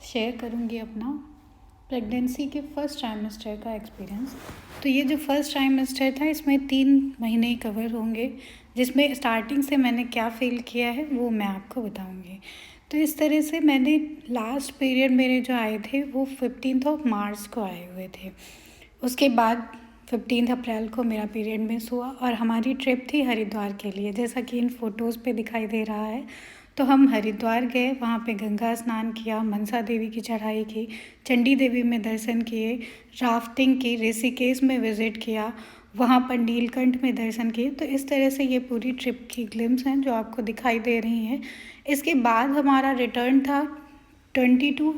Share करूँगी अपना pregnancy के फर्स्ट ट्राइमेस्टर का एक्सपीरियंस। तो ये जो फर्स्ट ट्राइमेस्टर था इसमें 3 महीने कवर होंगे, जिसमें स्टार्टिंग से मैंने क्या फ़ील किया है वो मैं आपको बताऊँगी। तो इस तरह से मैंने लास्ट पीरियड मेरे जो आए थे वो 15 मार्च को आए हुए थे। उसके बाद 15 अप्रैल को मेरा पीरियड मिस हुआ और हमारी ट्रिप थी हरिद्वार के लिए, जैसा कि इन फ़ोटोज़ पे दिखाई दे रहा है। तो हम हरिद्वार गए, वहाँ पे गंगा स्नान किया, मनसा देवी की चढ़ाई की, चंडी देवी में दर्शन किए, राफ्टिंग की, ऋषिकेश में विज़िट किया, वहाँ पर नीलकंठ में दर्शन किए। तो इस तरह से ये पूरी ट्रिप की ग्लिम्स हैं जो आपको दिखाई दे रही हैं। इसके बाद हमारा रिटर्न था 22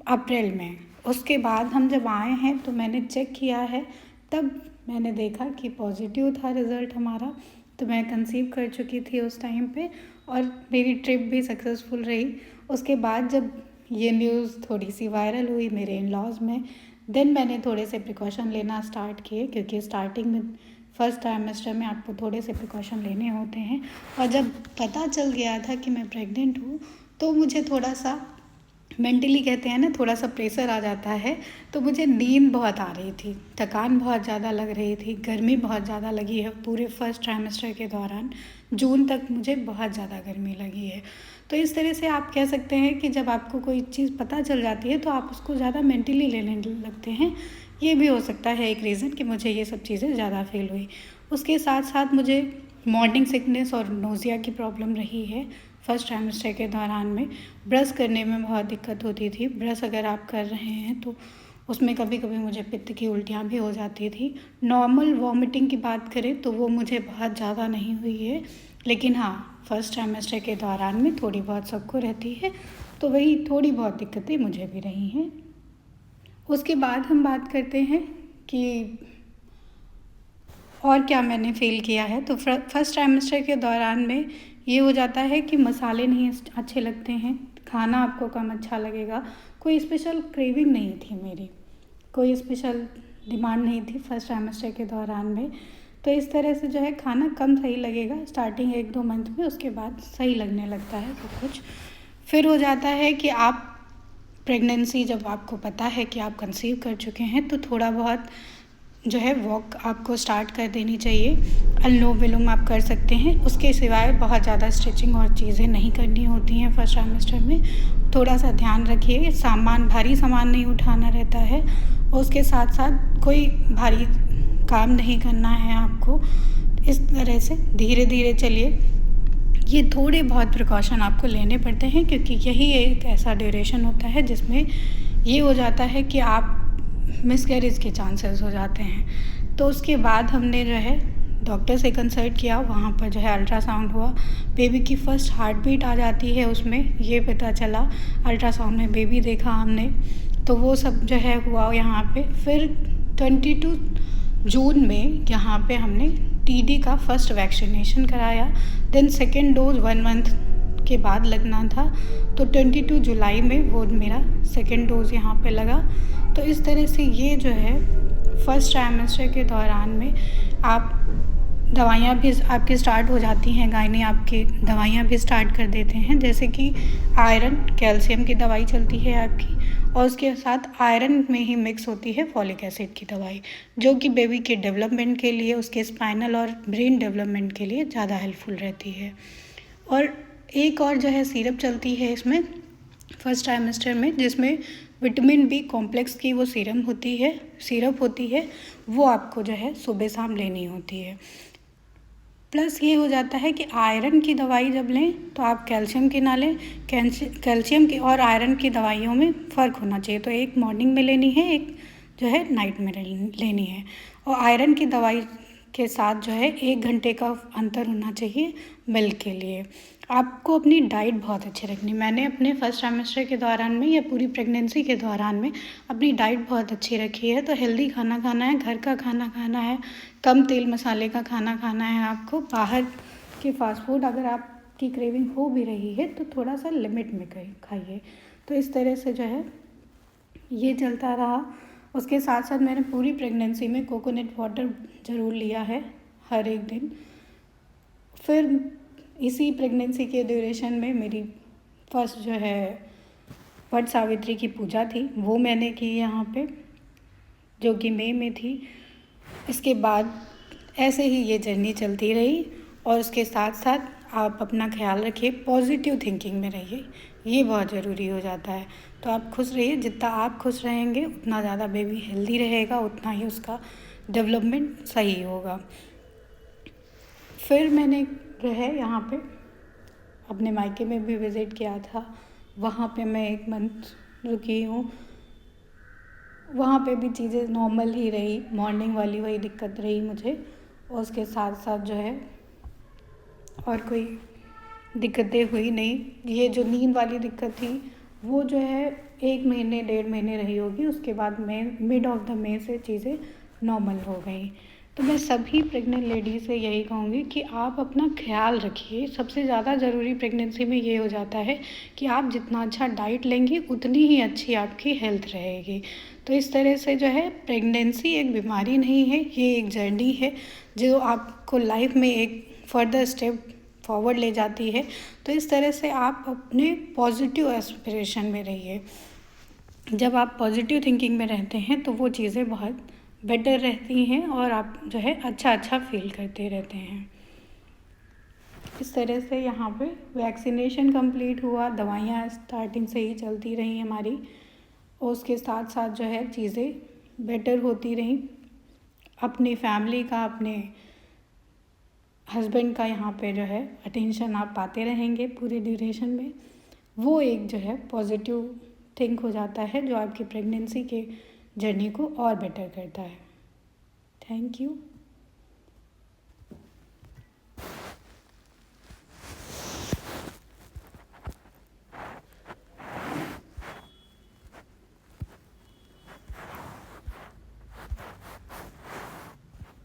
अप्रैल में। उसके बाद हम जब आए हैं तो मैंने चेक किया है, तब मैंने देखा कि पॉजिटिव था रिज़ल्ट हमारा। तो मैं कंसीव कर चुकी थी उस टाइम पे और मेरी ट्रिप भी सक्सेसफुल रही। उसके बाद जब ये न्यूज़ थोड़ी सी वायरल हुई मेरे इन लॉज में, देन मैंने थोड़े से प्रिकॉशन लेना स्टार्ट किए, क्योंकि स्टार्टिंग में फर्स्ट ट्राइमेस्टर में आपको थोड़े से प्रिकॉशन लेने होते हैं। और जब पता चल गया था कि मैं प्रेग्नेंट हूँ तो मुझे थोड़ा सा मेंटली कहते हैं ना, थोड़ा सा प्रेशर आ जाता है। तो मुझे नींद बहुत आ रही थी, थकान बहुत ज़्यादा लग रही थी, गर्मी बहुत ज़्यादा लगी है पूरे फर्स्ट ट्राइमेस्टर के दौरान। जून तक मुझे बहुत ज़्यादा गर्मी लगी है। तो इस तरह से आप कह सकते हैं कि जब आपको कोई चीज़ पता चल जाती है तो आप उसको ज़्यादा मेंटली लेने लगते हैं। ये भी हो सकता है एक रीज़न कि मुझे ये सब चीज़ें ज़्यादा फील हुई। उसके साथ साथ मुझे मॉर्निंग सिकनेस और नोज़िया की प्रॉब्लम रही है फर्स्ट ट्राइमेस्टर के दौरान में। ब्रश करने में बहुत दिक्कत होती थी। ब्रश अगर आप कर रहे हैं तो उसमें कभी कभी मुझे पित्त की उल्टियाँ भी हो जाती थी। नॉर्मल वॉमिटिंग की बात करें तो वो मुझे बहुत ज़्यादा नहीं हुई है, लेकिन हाँ फर्स्ट ट्राइमेस्टर के दौरान में थोड़ी बहुत सबको रहती है। तो वही थोड़ी बहुत दिक्कतें मुझे भी रही हैं। उसके बाद हम बात करते हैं कि और क्या मैंने फ़ील किया है। तो फर्स्ट ट्राइमेस्टर के दौरान में ये हो जाता है कि मसाले नहीं अच्छे लगते हैं, खाना आपको कम अच्छा लगेगा। कोई स्पेशल क्रेविंग नहीं थी मेरी, कोई स्पेशल डिमांड नहीं थी फर्स्ट ट्राइमेस्टर के दौरान में। तो इस तरह से जो है खाना कम सही लगेगा स्टार्टिंग 1-2 मंथ में, उसके बाद सही लगने लगता है सब कुछ। फिर हो जाता है कि आप प्रेगनेंसी जब आपको पता है कि आप कंसीव कर चुके हैं तो थोड़ा बहुत जो है वॉक आपको स्टार्ट कर देनी चाहिए। अनुलोम विलोम आप कर सकते हैं। उसके सिवाय बहुत ज़्यादा स्ट्रेचिंग और चीज़ें नहीं करनी होती हैं फर्स्ट ट्राइमेस्टर में। थोड़ा सा ध्यान रखिए, भारी सामान नहीं उठाना रहता है। उसके साथ साथ कोई भारी काम नहीं करना है आपको। इस तरह से धीरे धीरे चलिए। ये थोड़े बहुत प्रिकॉशन आपको लेने पड़ते हैं, क्योंकि यही एक ऐसा ड्यूरेशन होता है जिसमें ये हो जाता है कि आप मिसकैरेज के चांसेस हो जाते हैं। तो उसके बाद हमने जो है डॉक्टर से कंसल्ट किया, वहाँ पर जो है अल्ट्रासाउंड हुआ। बेबी की फ़र्स्ट हार्ट बीट आ जाती है उसमें, ये पता चला। अल्ट्रासाउंड में बेबी देखा हमने, तो वो सब जो है हुआ यहाँ पे। फिर 22 जून में यहाँ पे हमने टीडी का फर्स्ट वैक्सीनेशन कराया। देन सेकेंड डोज 1 मंथ के बाद लगना था, तो 22 जुलाई में वो मेरा सेकेंड डोज़ यहाँ पे लगा। तो इस तरह से ये जो है फर्स्ट ट्राइमेस्टर के दौरान में आप दवाइयाँ भी आपकी स्टार्ट हो जाती हैं, गायनी आपकी दवाइयाँ भी स्टार्ट कर देते हैं, जैसे कि आयरन कैल्शियम की दवाई चलती है आपकी, और उसके साथ आयरन में ही मिक्स होती है फॉलिक एसिड की दवाई, जो कि बेबी के डेवलपमेंट के लिए, उसके स्पाइनल और ब्रेन डेवलपमेंट के लिए ज़्यादा हेल्पफुल रहती है। और एक और जो है सिरप चलती है इसमें फर्स्ट ट्राइमेस्टर में, जिसमें विटामिन बी कॉम्प्लेक्स की वो सिरप होती है, वो आपको जो है सुबह शाम लेनी होती है। प्लस ये हो जाता है कि आयरन की दवाई जब लें तो आप कैल्शियम की ना लें। कैल्शियम की और आयरन की दवाइयों में फ़र्क होना चाहिए, तो एक मॉर्निंग में लेनी है, एक जो है नाइट में लेनी है। और आयरन की दवाई के साथ जो है 1 घंटे का अंतर होना चाहिए मिल्क के लिए। आपको अपनी डाइट बहुत अच्छी रखनी। मैंने अपने फर्स्ट ट्राइमेस्टर के दौरान में या पूरी प्रेगनेंसी के दौरान में अपनी डाइट बहुत अच्छी रखी है। तो हेल्दी खाना खाना है, घर का खाना खाना है, कम तेल मसाले का खाना खाना है आपको। बाहर के फास्ट फूड अगर आपकी क्रेविंग हो भी रही है तो थोड़ा सा लिमिट में खाइए। तो इस तरह से जो है ये चलता रहा। उसके साथ साथ मैंने पूरी प्रेगनेंसी में कोकोनट वाटर ज़रूर लिया है हर एक दिन। फिर इसी प्रेगनेंसी के ड्यूरेशन में मेरी फर्स्ट जो है वट सावित्री की पूजा थी, वो मैंने की यहाँ पे, जो कि मई में थी। इसके बाद ऐसे ही ये जर्नी चलती रही, और उसके साथ साथ आप अपना ख्याल रखिए, पॉजिटिव थिंकिंग में रहिए, ये बहुत ज़रूरी हो जाता है। तो आप खुश रहिए, जितना आप खुश रहेंगे उतना ज़्यादा बेबी हेल्दी रहेगा, उतना ही उसका डेवलपमेंट सही होगा। फिर मैंने जो है यहाँ पे अपने मायके में भी विज़िट किया था, वहाँ पे मैं 1 मंथ रुकी हूँ। वहाँ पे भी चीज़ें नॉर्मल ही रही, मॉर्निंग वाली वही दिक्कत रही मुझे, और उसके साथ साथ जो है और कोई दिक्कतें हुई नहीं। ये जो नींद वाली दिक्कत थी वो जो है 1 महीने 1.5 महीने रही होगी, उसके बाद मैं मिड ऑफ द मे से चीज़ें नॉर्मल हो गई। तो मैं सभी प्रेग्नेंट लेडीज़ से यही कहूँगी कि आप अपना ख्याल रखिए। सबसे ज़्यादा ज़रूरी प्रेगनेंसी में ये हो जाता है कि आप जितना अच्छा डाइट लेंगी उतनी ही अच्छी आपकी हेल्थ रहेगी। तो इस तरह से जो है, प्रेगनेंसी एक बीमारी नहीं है, ये एक जर्नी है जो आपको लाइफ में एक फर्दर स्टेप फॉरवर्ड ले जाती है। तो इस तरह से आप अपने पॉजिटिव एस्पिरेशन में रहिए। जब आप पॉजिटिव थिंकिंग में रहते हैं तो वो चीज़ें बहुत बेटर रहती हैं, और आप जो है अच्छा फील करते रहते हैं। इस तरह से यहाँ पे वैक्सीनेशन कंप्लीट हुआ, दवाइयाँ स्टार्टिंग से ही चलती रही हमारी, और उसके साथ साथ जो है चीज़ें बेटर होती रहीं। अपनी फैमिली का, अपने हस्बैंड का यहाँ पे जो है अटेंशन आप पाते रहेंगे पूरे ड्यूरेशन में, वो एक जो है पॉजिटिव थिंक हो जाता है, जो आपकी प्रेगनेंसी के जर्नी को और बेटर करता है। Thank you.